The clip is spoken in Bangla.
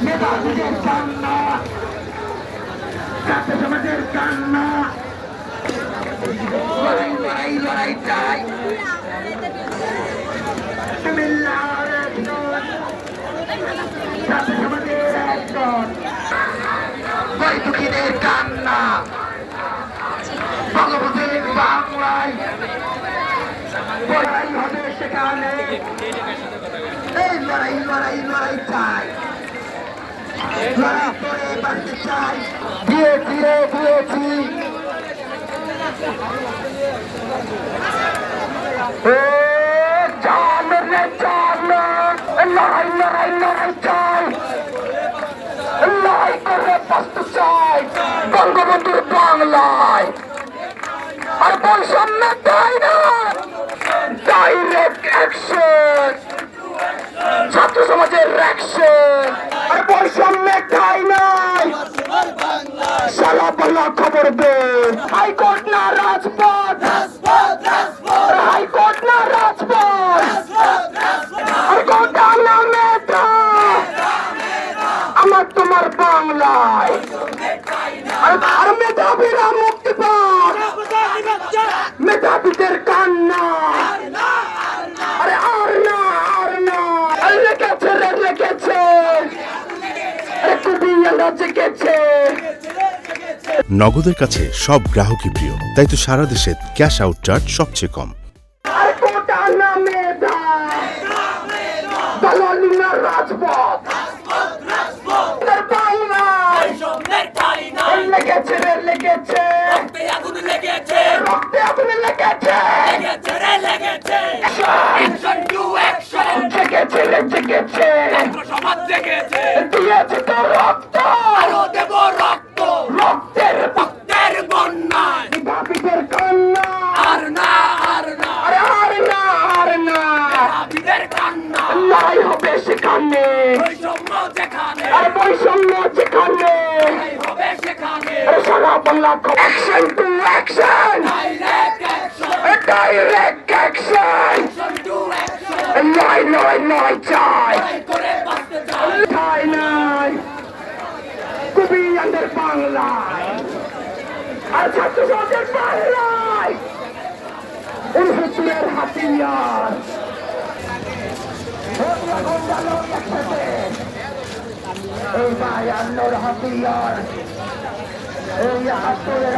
মেধাবীদের কান্না, ছাত্র সমাজের কান্না, লড়াই লড়াই লড়াই চাই কুমিল্লার একজন ছাত্র সমাজের একজন বৈদুখীদের কান্না, ভগবতের বাংলায় লড়াই হবে সেখানে, এই লড়াই লড়াই লড়াই চাই, লড়াই করে বাঁচতে চাই, দিয়েছি রে দিয়েছি, লড়াই লড়াই লড়াই চাই, লড়াই করে বাঁচতে চাই বঙ্গবন্ধুর বাংলায়। আর বৈষম্য চাই না, ডাইরেক্ট অ্যাকশন, ছাত্র সমাজের অ্যাকশন। আর বৈষম্য চাই নাই, সারা বাংলা খবর দে, হাইকোর্ট না রাজপথ, হাইকোর্ট না রাজপথ, আর গোটা না মেধা আমার তোমার বাংলায়। আর মেধাবীরা মুক্তি পাক, মেধাবীদের কান্না, আরে আর না আর না, লেগেছে রে লেগেছে, খুবই জেগেছে। নগদের কাছে সব গ্রাহকই প্রিয়, তাই তো সারা দেশে ক্যাশ আউট চার্জ সবচেয়ে কম। আর গোটা না মেধা, দালালি না রাজপথ, লেগেছে রে লেগেছে, রক্তে আগুন লেগেছে, জেগেছে রে জেগেছে, দিয়েছে তো রক্ত, আরো দেব রক্ত, রক্তের বন্যায় মেধাবীদের কান্না, আর না আর না, আরে আর না আর না, মেধাবীদের কান্না, লড়াই হবে সেখানে, বৈষম্য যেখানে, আর বৈষম্য যেখানে হবে সেখানে, সারা Bangla action to action, direct action, নয় নয় নয় চাই, চাই নাই খুবই আমাদের বাংলায়, আর ছাত্র সমাজের বাংলায় উনসত্তরের হাতিয়ার, এই বায়ান্নর হাতিয়ার, এই ৭৮-এর